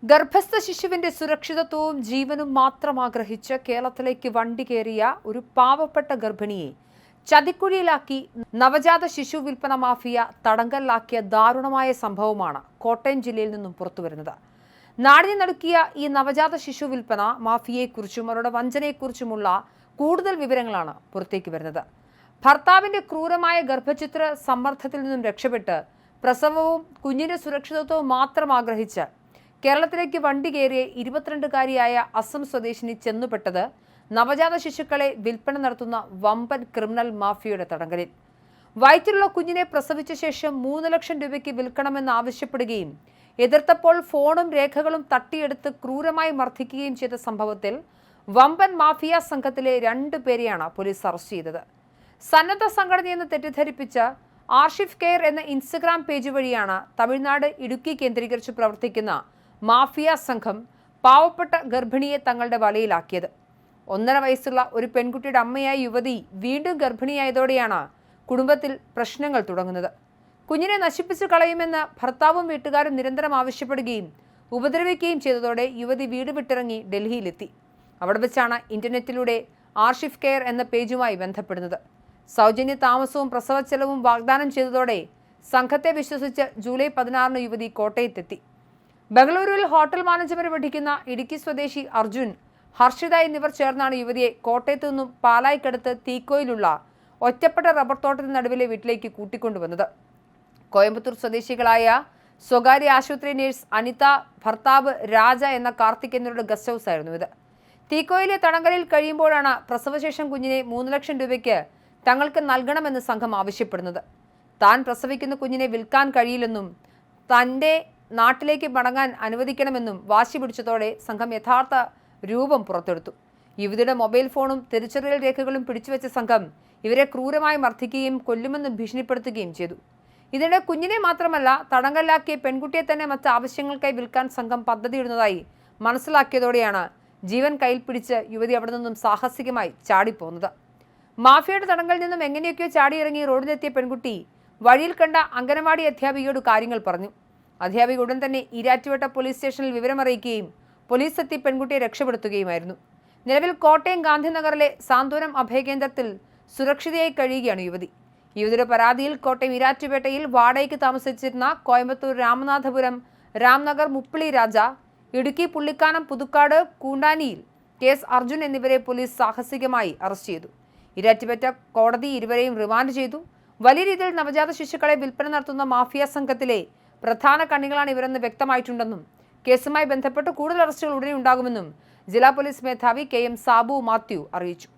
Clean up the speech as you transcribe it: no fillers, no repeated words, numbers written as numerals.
ഗർഭസ്ഥ ശിശുവിന്റെ സുരക്ഷിതത്വവും ജീവനും മാത്രം ആഗ്രഹിച്ച് കേരളത്തിലേക്ക് വണ്ടി കയറിയ ഒരു പാവപ്പെട്ട ഗർഭിണിയെ ചതിക്കുഴിയിലാക്കി നവജാത ശിശു വിൽപ്പന മാഫിയ തടങ്കലിലാക്കിയ ദാരുണമായ സംഭവമാണ് കോട്ടയം ജില്ലയിൽ നിന്നും പുറത്തുവരുന്നത്. നാടിനെ നടുക്കിയ ഈ നവജാത ശിശു വിൽപ്പന മാഫിയയെക്കുറിച്ചും അവരുടെ വഞ്ചനയെക്കുറിച്ചുമുള്ള കൂടുതൽ വിവരങ്ങളാണ് പുറത്തേക്ക് വരുന്നത്. ഭർത്താവിന്റെ ക്രൂരമായ ഗർഭചിത്ര സമ്മർദ്ദത്തിൽ നിന്നും രക്ഷപ്പെട്ട് പ്രസവവും കുഞ്ഞിന്റെ സുരക്ഷിതത്വവും മാത്രം ആഗ്രഹിച്ച് കേരളത്തിലേക്ക് വണ്ടി കയറിയ 22-കാരിയായ അസം സ്വദേശിനി ചെന്നുപെട്ടത് നവജാത ശിശുക്കളെ വിൽപ്പന നടത്തുന്ന വമ്പൻ ക്രിമിനൽ മാഫിയയുടെ തടങ്കലിൽ. വയറ്റിലുള്ള കുഞ്ഞിനെ പ്രസവിച്ച ശേഷം 3 ലക്ഷം രൂപയ്ക്ക് വിൽക്കണമെന്ന് ആവശ്യപ്പെടുകയും എതിർത്തപ്പോൾ ഫോണും രേഖകളും തട്ടിയെടുത്ത് ക്രൂരമായി മർദ്ദിക്കുകയും ചെയ്ത സംഭവത്തിൽ വമ്പൻ മാഫിയ സംഘത്തിലെ 2 പേരെയാണ് പോലീസ് അറസ്റ്റ് ചെയ്തത്. സന്നദ്ധ സംഘടനയെന്ന് തെറ്റിദ്ധരിപ്പിച്ച ആർഷിഫ് കെയർ എന്ന ഇൻസ്റ്റഗ്രാം പേജ് വഴിയാണ് തമിഴ്നാട് ഇടുക്കി കേന്ദ്രീകരിച്ച് പ്രവർത്തിക്കുന്ന മാഫിയ സംഘം പാവപ്പെട്ട ഗർഭിണിയെ തങ്ങളുടെ വലയിലാക്കിയത്. 1.5 വയസ്സുള്ള ഒരു പെൺകുട്ടിയുടെ അമ്മയായ യുവതി വീണ്ടും ഗർഭിണിയായതോടെയാണ് കുടുംബത്തിൽ പ്രശ്നങ്ങൾ തുടങ്ങുന്നത്. കുഞ്ഞിനെ നശിപ്പിച്ചു കളയുമെന്ന് ഭർത്താവും വീട്ടുകാരും നിരന്തരം ആവശ്യപ്പെടുകയും ഉപദ്രവിക്കുകയും ചെയ്തതോടെ യുവതി വീട് വിട്ടിറങ്ങി ഡൽഹിയിലെത്തി. അവിടെ വെച്ചാണ് ഇന്റർനെറ്റിലൂടെ ആർഷിഫ് കെയർ എന്ന പേജുമായി ബന്ധപ്പെടുന്നത്. സൗജന്യ താമസവും പ്രസവച്ചെലവും വാഗ്ദാനം ചെയ്തതോടെ സംഘത്തെ വിശ്വസിച്ച് ജൂലൈ 16 യുവതി കോട്ടയത്തെത്തി. ബംഗളൂരുവിൽ ഹോട്ടൽ മാനേജ്മെന്റ് പഠിക്കുന്ന ഇടുക്കി സ്വദേശി അർജുൻ, ഹർഷിത എന്നിവർ ചേർന്നാണ് യുവതിയെ കോട്ടയത്തു നിന്നും പാലായിക്കടുത്ത് തീക്കോയിലുള്ള ഒറ്റപ്പെട്ട റബ്ബർ തോട്ടത്തിന് നടുവിലെ വീട്ടിലേക്ക് കൂട്ടിക്കൊണ്ടുവന്നത്. കോയമ്പത്തൂർ സ്വദേശികളായ സ്വകാര്യ ആശുപത്രി നഴ്സ് അനിത, ഭർത്താവ് രാജ എന്ന കാർത്തിക് എന്നിവരുടെ ഗസ്റ്റ് ഹൗസ് ആയിരുന്നു ഇത്. തീക്കോയിലെ തടങ്കലിൽ കഴിയുമ്പോഴാണ് പ്രസവശേഷം കുഞ്ഞിനെ 3 ലക്ഷം രൂപയ്ക്ക് തങ്ങൾക്ക് നൽകണമെന്ന് സംഘം ആവശ്യപ്പെടുന്നത്. താൻ പ്രസവിക്കുന്ന കുഞ്ഞിനെ വിൽക്കാൻ കഴിയില്ലെന്നും തൻ്റെ നാട്ടിലേക്ക് മടങ്ങാൻ അനുവദിക്കണമെന്നും വാശി പിടിച്ചതോടെ സംഘം യഥാർത്ഥ രൂപം പുറത്തെടുത്തു. യുവതിയുടെ മൊബൈൽ ഫോണും തിരിച്ചറിയൽ രേഖകളും പിടിച്ചുവെച്ച സംഘം ഇവരെ ക്രൂരമായി മർദ്ദിക്കുകയും കൊല്ലുമെന്നും ഭീഷണിപ്പെടുത്തുകയും ചെയ്തു. ഇതിനിടെ കുഞ്ഞിനെ മാത്രമല്ല തടങ്കലിലാക്കിയ പെൺകുട്ടിയെ തന്നെ മറ്റ് ആവശ്യങ്ങൾക്കായി വിൽക്കാൻ സംഘം പദ്ധതിയിടുന്നതായി മനസ്സിലാക്കിയതോടെയാണ് ജീവൻ കയ്യിൽ പിടിച്ച് യുവതി അവിടെ നിന്നും സാഹസികമായി ചാടിപ്പോകുന്നത്. മാഫിയയുടെ തടങ്കലിൽ നിന്നും എങ്ങനെയൊക്കെയോ ചാടിയിറങ്ങി റോഡിലെത്തിയ പെൺകുട്ടി വഴിയിൽ കണ്ട അംഗനവാടി അധ്യാപികയോട് കാര്യങ്ങൾ പറഞ്ഞു. അധ്യാപിക ഉടൻ തന്നെ ഈരാറ്റുപേട്ട പോലീസ് സ്റ്റേഷനിൽ വിവരമറിയിക്കുകയും പോലീസ് എത്തി പെൺകുട്ടിയെ രക്ഷപ്പെടുത്തുകയുമായിരുന്നു. നിലവിൽ കോട്ടയം ഗാന്ധിനഗറിലെ സാന്ത്വനം അഭയകേന്ദ്രത്തിൽ സുരക്ഷിതയായി കഴിയുകയാണ് യുവതി. യുവതിയുടെ പരാതിയിൽ കോട്ടയം ഈരാറ്റുപേട്ടയിൽ വാടകയ്ക്ക് താമസിച്ചിരുന്ന കോയമ്പത്തൂർ രാമനാഥപുരം രാംനഗർ മുപ്പിളി രാജ, ഇടുക്കി പുള്ളിക്കാനം പുതുക്കാട് കൂണ്ടാനിയിൽ കേസ് അർജുൻ എന്നിവരെ പോലീസ് സാഹസികമായി അറസ്റ്റ് ചെയ്തു. ഈരാറ്റുപേട്ട കോടതി ഇരുവരെയും റിമാൻഡ് ചെയ്തു. വലിയ രീതിയിൽ നവജാത ശിശുക്കളെ വിൽപ്പന നടത്തുന്ന മാഫിയ സംഘത്തിലെ പ്രധാന കണ്ണികളാണ് ഇവരെന്ന് വ്യക്തമായിട്ടുണ്ടെന്നും കേസുമായി ബന്ധപ്പെട്ട് കൂടുതൽ അറസ്റ്റുകൾ ഉടനെ ഉണ്ടാകുമെന്നും ജില്ലാ പോലീസ് മേധാവി KM സാബു മാത്യു അറിയിച്ചു.